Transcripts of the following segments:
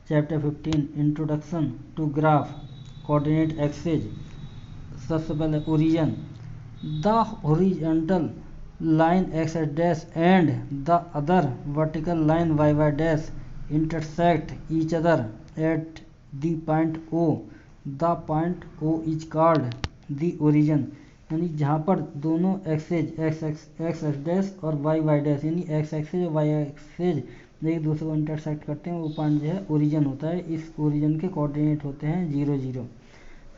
Chapter 15 introduction to graph coordinate axes. सबसे पहले origin, the horizontal line X dash and the other vertical line Y Y dash intersect each other at the point O. The point O is called the origin. यानी जहाँ पर दोनों axes X dash और Y Y dash यानी X axes और Y axes एक दूसरे को इंटरसेक्ट करते हैं, वो पॉइंट जो है ओरिजिन होता है। इस ओरिजिन के कोऑर्डिनेट होते हैं 0 0।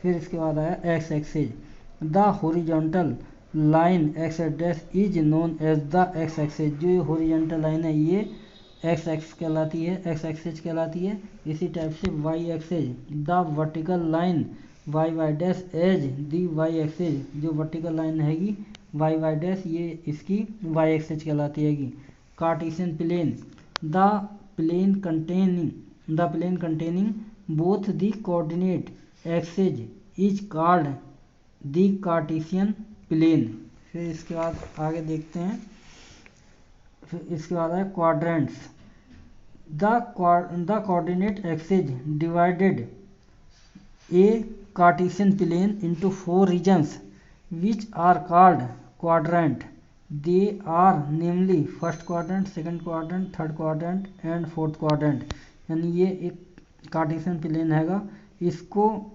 फिर इसके बाद आया X axes, the horizontal line X dash is known as the X axes. जो ये हॉरिजॉन्टल लाइन है ये एक्स एक्स कहलाती है, एक्स एक्सेज कहलाती है। इसी टाइप से Y axes, the vertical line Y Y dash as the Y axes. जो वर्टिकल लाइन हैगी वाई वाई डैश ये इसकी वाई एक्सेज कहलाती हैगी। Cartesian plane, the plane containing both the coordinate axes is called the Cartesian plane. फिर इसके बाद आगे देखते हैं। फिर इसके बाद है quadrants, the coordinate axes divided a Cartesian plane into 4 regions which are called quadrant. They are namely first quadrant, second quadrant, third quadrant and fourth quadrant। यानी ये एक कार्टेशियन प्लेन हैगा, इसको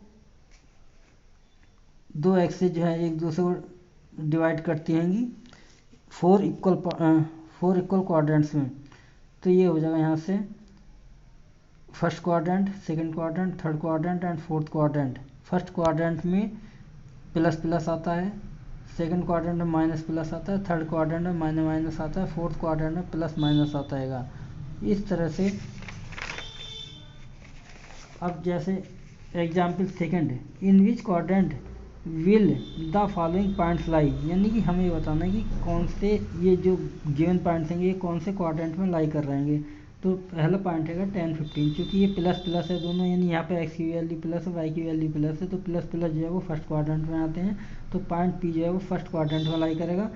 दो एक्सेस जो है एक दूसरे को डिवाइड करती हैंगी 4 इक्वल क्वाड्रेंट्स में। तो ये हो जाएगा यहाँ से first quadrant, second quadrant, third quadrant and fourth quadrant. First quadrant में प्लस प्लस आता है, सेकंड क्वाड्रेंट में माइनस प्लस आता है, थर्ड क्वाड्रेंट में माइनस माइनस आता है, फोर्थ क्वाड्रेंट में प्लस माइनस आता है। इस तरह से अब जैसे example second, in which quadrant will the following points लाई। यानी कि हमें बताना है कि कौन से ये जो गिवन पॉइंट्स हैं ये कौन से क्वाड्रेंट में लाई कर रहेंगे। तो पहला पॉइंट है 10 15, क्योंकि ये प्लस प्लस है दोनों, यानी यहाँ पे एक्स की वैल्यू प्लस है वाई की वैल्यू प्लस है, तो प्लस प्लस जो है वो फर्स्ट क्वाड्रेंट में आते हैं, तो पॉइंट पी जो है वो फर्स्ट क्वाड्रेंट में लाई करेगा।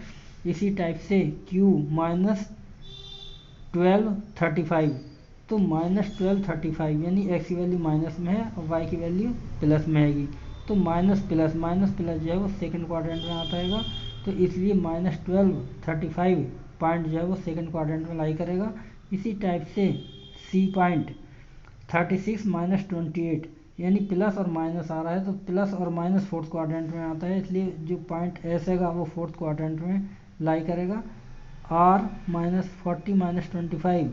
इसी टाइप से क्यू -12 35, तो -12 35 यानी एक्स की वैल्यू माइनस में है और वाई की वैल्यू प्लस में हैगी, तो माइनस प्लस जो है वो सेकंड क्वाड्रेंट में आता है। तो इसलिए -12 35 पॉइंट जो है वो सेकंड क्वाड्रेंट में लाई करेगा। इसी टाइप से सी पॉइंट 36 -28 यानी प्लस और माइनस आ रहा है, तो प्लस और माइनस फोर्थ क्वाड्रेंट में आता है, इसलिए जो पॉइंट एस हैगा वो फोर्थ क्वाड्रेंट में लाई करेगा। आर -40 -25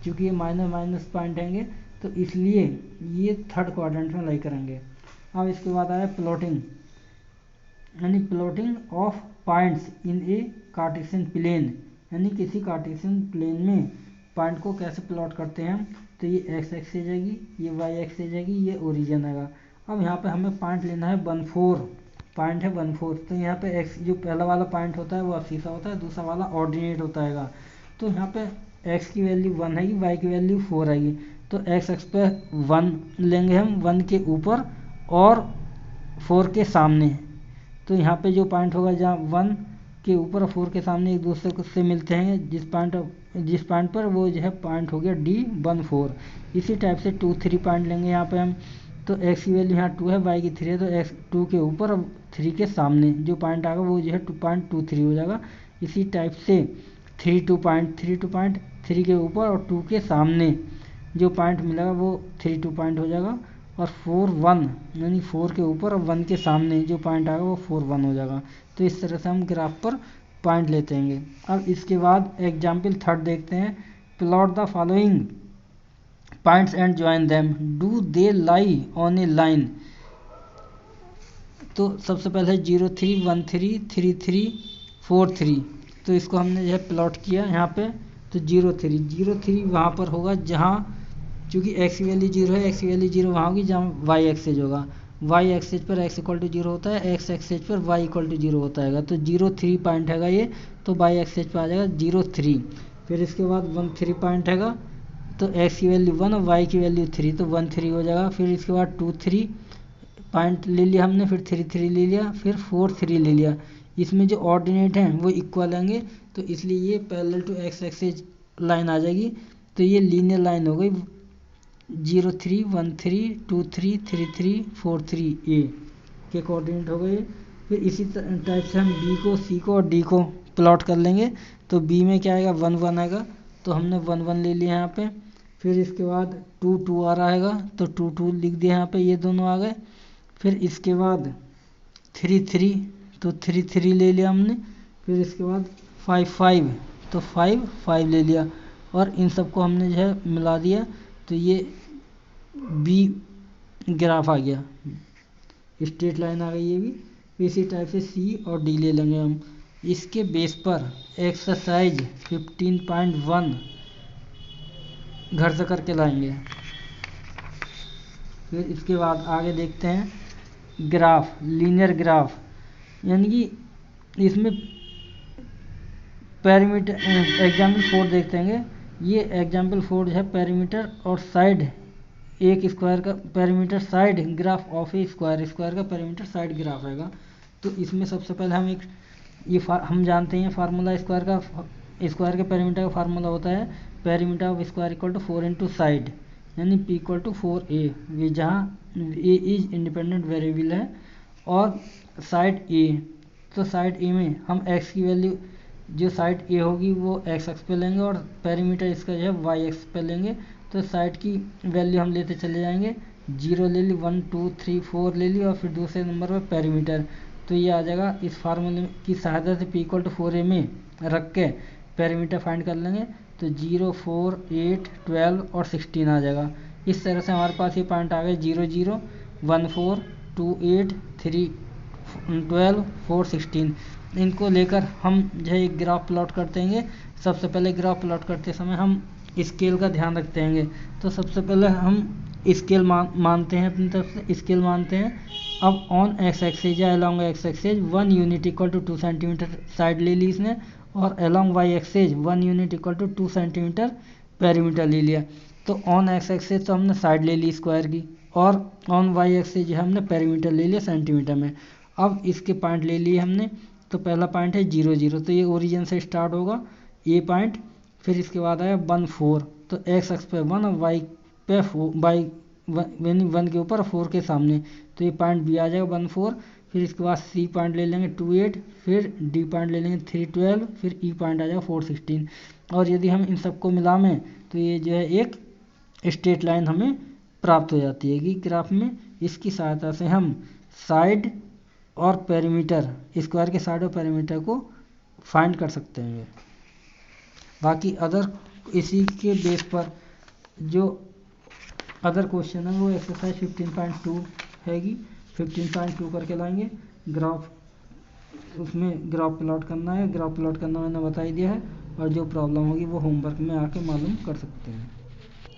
चूँकि ये माइनस माइनस पॉइंट हैंगे, तो इसलिए ये थर्ड क्वाड्रेंट में लाई करेंगे। अब इसके बाद आया प्लॉटिंग, यानी plotting of points in a Cartesian plane. यानी किसी कार्टेशियन प्लेन में पॉइंट को कैसे प्लॉट करते हैं। तो ये एक्स एक्सेज जाएगी, ये वाई एक्सेज जाएगी, ये ओरिजिन आएगा। अब यहाँ पे हमें पॉइंट लेना है 14, पॉइंट है 14। तो यहाँ पे एक्स जो पहला वाला पॉइंट होता है वो अफसीसा होता है, दूसरा वाला ऑर्डिनेट होता है। तो यहाँ पे एक्स की वैल्यू 1 है, वाई की वैल्यू 4 आएगी, तो एक्स एक्स पे 1 लेंगे हम, 1 के ऊपर और 4 के सामने। तो यहाँ पे जो पॉइंट होगा जहाँ 1 के ऊपर और 4 के सामने एक दूसरे को से मिलते हैं, जिस पॉइंट पर वो जो है पॉइंट हो गया D14। इसी टाइप से 2 3 पॉइंट लेंगे यहाँ पे हम, तो एक्स की वैल्यू यहाँ 2 है, वाई की 3 है, तो एक्स 2 के ऊपर और 3 के सामने जो पॉइंट आएगा वो जो है 2.23 हो जाएगा। इसी टाइप से 3 पॉइंट 3 के ऊपर और 2 के सामने जो पॉइंट मिलेगा वो 3 पॉइंट हो जाएगा। और 4 1 यानी 4 के ऊपर और 1 के सामने जो पॉइंट आएगा वो 4 1 हो जाएगा। तो इस तरह से हम ग्राफ पर पॉइंट लेते हैं। अब इसके बाद एग्जाम्पल थर्ड देखते हैं। Plot the following points and join them, do they lie on A line. तो सबसे पहले 0 3 1 3 3 3 4 3, तो इसको हमने जो है प्लॉट किया यहाँ पे। तो 0 3 वहाँ पर होगा जहाँ चूँकि एक्स की वैल्यू 0 है, एक्स की वैल्यू 0 वहाँ होगी जहाँ वाई एक्सेज होगा, वाई एक्सेज पर x इक्वल टू 0 होता है, एक्स एक्सेज पर y इक्वल टू 0 होता है। तो 0 3 पॉइंट हैगा ये, तो वाई एक्सेज पर आ जाएगा 0 3। फिर इसके बाद 1 3 पॉइंट हैगा, तो x की वैल्यू 1 और y की वैल्यू 3, तो 1 3 हो जाएगा। फिर इसके बाद 2 3 पॉइंट ले लिया हमने, फिर 3 3 ले लिया, फिर 4 3 ले लिया। इसमें जो ऑर्डिनेट हैं वो इक्वल होंगे, तो इसलिए ये parallel to X axes line आ जाएगी। तो ये लीनियर लाइन हो गई 0, 3, 1, 3, 2, 3, 3, 4, 3 ए के कोऑर्डिनेट हो गए। फिर इसी टाइप से हम बी को, सी को और डी को प्लॉट कर लेंगे। तो बी में क्या आएगा, 1 1 आएगा, तो हमने 1 1 ले लिया यहाँ पे। फिर इसके बाद 2 2 आ रहा है, तो 2 2 लिख दिया यहाँ पे, ये दोनों आ गए। फिर इसके बाद 3 3, तो 3 3 ले लिया हमने। फिर इसके बाद 5 5, तो 5 5 ले लिया, और इन सबको हमने जो है मिला दिया, तो ये बी ग्राफ आ गया, स्ट्रेट लाइन आ गई ये भी। इसी टाइप से सी और डी ले लेंगे हम। इसके बेस पर एक्सरसाइज 15.1 घर से करके लाएंगे। फिर इसके बाद आगे देखते हैं ग्राफ, लीनियर ग्राफ, यानी कि इसमें पैरामीटर एग्जाम्पल 4 देखते हैं। ये एग्जाम्पल 4 जो है पैरामीटर और साइड, एक स्क्वायर का parameter side graph of A square, square का पैरामीटर साइड ग्राफ आएगा। तो इसमें सबसे पहले हम एक हम जानते हैं फार्मूला स्क्वायर का, स्क्वायर के पैरामीटर का फार्मूला होता है parameter of square equal to 4 into side, यानी पी इक्वल टू 4a, ये जहाँ ए इज इंडिपेंडेंट वेरिएबल है और साइड ए, तो साइड ए में हम x की वैल्यू, जो साइड ए होगी वो x एक्स पे लेंगे और पैरामीटर इसका जो है y एक्स पे लेंगे। तो साइड की वैल्यू हम लेते चले जाएंगे, 0 ले ली, 1 2 3 4 ले ली, और फिर दूसरे नंबर पर पैरामीटर, तो ये आ जाएगा। इस फार्मूले की सहायता से p इक्वल टू 4a में रख के पैरामीटर फाइंड कर लेंगे, तो 0 4 8 12 और 16 आ जाएगा। इस तरह से हमारे पास ये पॉइंट आ गए 0 0 1 4 2 8 3 12 4 16। इनको लेकर हम जो है एक ग्राफ प्लॉट करते हैं। सबसे पहले ग्राफ प्लॉट करते समय हम स्केल का ध्यान रखते हैं। तो सबसे पहले हम स्केल मानते हैं, अपनी तरफ से स्केल मानते हैं। अब ऑन एक्स एक्सिस या along X axis 1 unit equal to 2 centimetre side ले ली इसने, और along Y axis 1 unit equal to 2 centimetre perimeter ले लिया। तो ऑन एक्स एक्सिस तो हमने साइड ले ली स्क्वायर की, और ऑन वाई एक्सिस जो हमने पेरीमीटर ले लिया सेंटीमीटर में। अब इसके पॉइंट ले लिए हमने, तो पहला पॉइंट है 0 0, तो ये ओरिजिन से स्टार्ट होगा ये पॉइंट। फिर इसके बाद आया 1 4, तो एक्स एक्स पे 1 और वाई पे 4, वाई यानी 1 के ऊपर 4 के सामने, तो ये पॉइंट बी आ जाएगा 1 4। फिर इसके बाद सी पॉइंट ले लेंगे 2 8, फिर डी पॉइंट ले लेंगे 3 12, फिर ई पॉइंट आ जाएगा 4 16। और यदि हम इन सबको मिलाएं तो ये जो है एक स्ट्रेट लाइन हमें प्राप्त हो जाती है कि ग्राफ में। इसकी सहायता से हम साइड और पेरीमीटर, स्क्वायर के साइड और पेरीमीटर को फाइंड कर सकते हैं। बाकी अदर इसी के बेस पर जो अदर क्वेश्चन है वो एक्सरसाइज 15.2 हैगी, 15.2 करके लाएंगे ग्राफ। उसमें ग्राफ प्लॉट करना है, ग्राफ प्लॉट करना मैंने बता ही दिया है, और जो प्रॉब्लम होगी वो होमवर्क में आके मालूम कर सकते हैं।